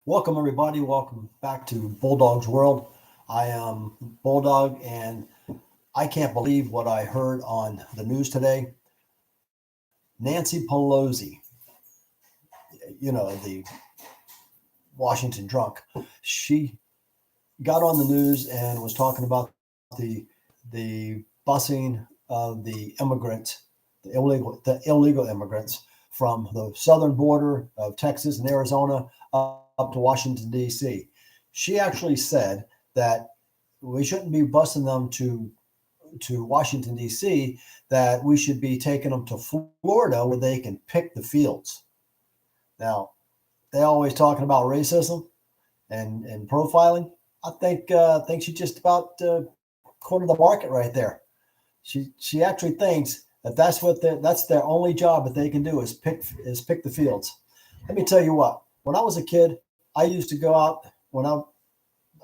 Welcome, everybody. Welcome back to Bulldog's World. I am Bulldog, and I can't believe what I heard on the news today. Nancy Pelosi, the Washington drunk, she got on the news and was talking about the busing of the immigrants, the illegal immigrants from the southern border of Texas and Arizona up to Washington D.C. She actually said that we shouldn't be busing them to Washington D.C. That we should be taking them to Florida where they can pick the fields. Now they always talking about racism and profiling. I think she just about cornered the market right there. She actually thinks that that's their only job that they can do is pick the fields. Let me tell you what. When I was a kid, I used to go out when I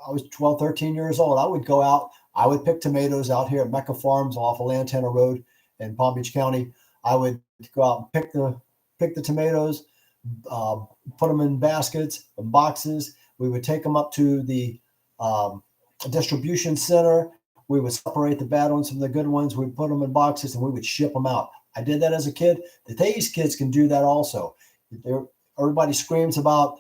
was 12, 13 years old. I would go out. I would pick tomatoes out here at Mecca Farms off of Lantana Road in Palm Beach County. I would go out and pick the tomatoes, uh, put them in baskets and boxes. We would take them up to the um, distribution center. We would separate the bad ones from the good ones. We'd put them in boxes and we would ship them out. I did that as a kid. Today's kids can do that also. They're, Everybody screams about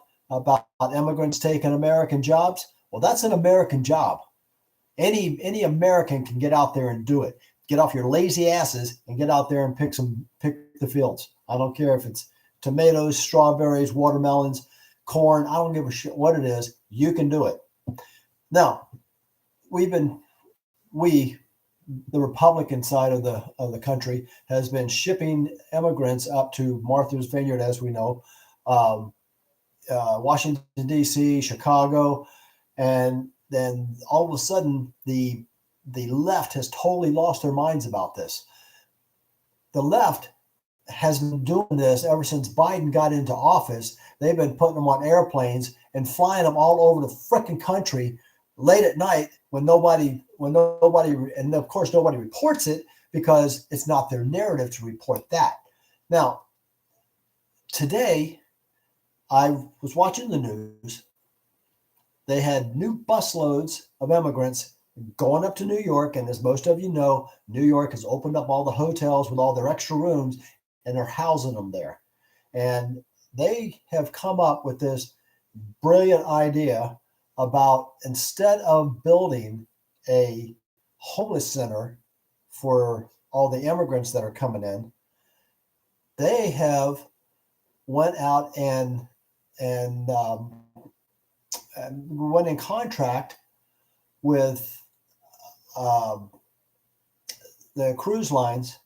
immigrants taking American jobs. Well, that's an American job. Any American can get out there and do it. Get off your lazy asses and get out there and pick the fields. I don't care if it's tomatoes, strawberries, watermelons, corn. I don't give a shit what it is. You can do it. Now, we've been we the Republican side of the country has been shipping immigrants up to Martha's Vineyard, as we know, um, Washington D.C., Chicago, and then all of a sudden the left has totally lost their minds about this. The left has been doing this ever since Biden got into office. They've been putting them on airplanes and flying them all over the frickin' country late at night and of course nobody reports it because it's not their narrative to report that. Now, today I was watching the news. They had new busloads of immigrants going up to New York, and as most of you know, New York has opened up all the hotels with all their extra rooms, and they're housing them there. And they have come up with this brilliant idea about, instead of building a homeless center for all the immigrants that are coming in, they have went out and went in contract with um, the cruise lines,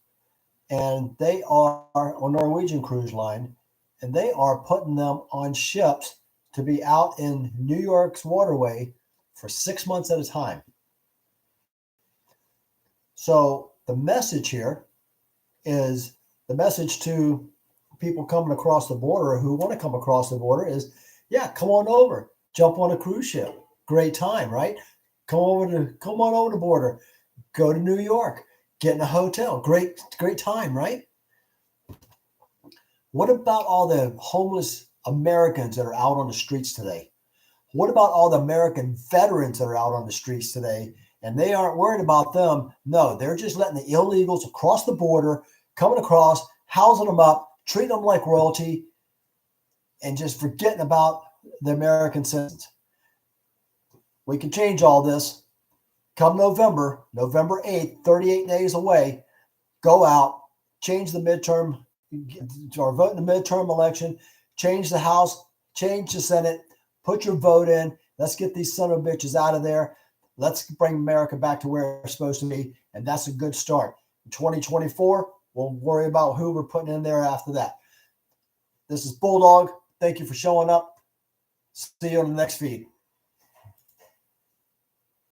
and they are a Norwegian cruise line, and they are putting them on ships to be out in New York's waterway for 6 months at a time. So the message here is the message to people coming across the border who want to come across the border is, yeah, come on over, jump on a cruise ship, great time, right? Come on over the border, go to New York, get in a hotel, great time, right? What about all the homeless Americans that are out on the streets today? What about all the American veterans that are out on the streets today? And they aren't worried about them. No, they're just letting the illegals across the border, coming across, housing them up, treating them like royalty, and just forgetting about the American citizens. We can change all this. Come November 8th, 38 days away, go out, change the midterm, or vote in the midterm election, change the House, change the Senate, put your vote in. Let's get these son of bitches out of there. Let's bring America back to where it's supposed to be. And that's a good start. In 2024, we'll worry about who we're putting in there after that. This is Bulldog. Thank you for showing up. See you on the next feed.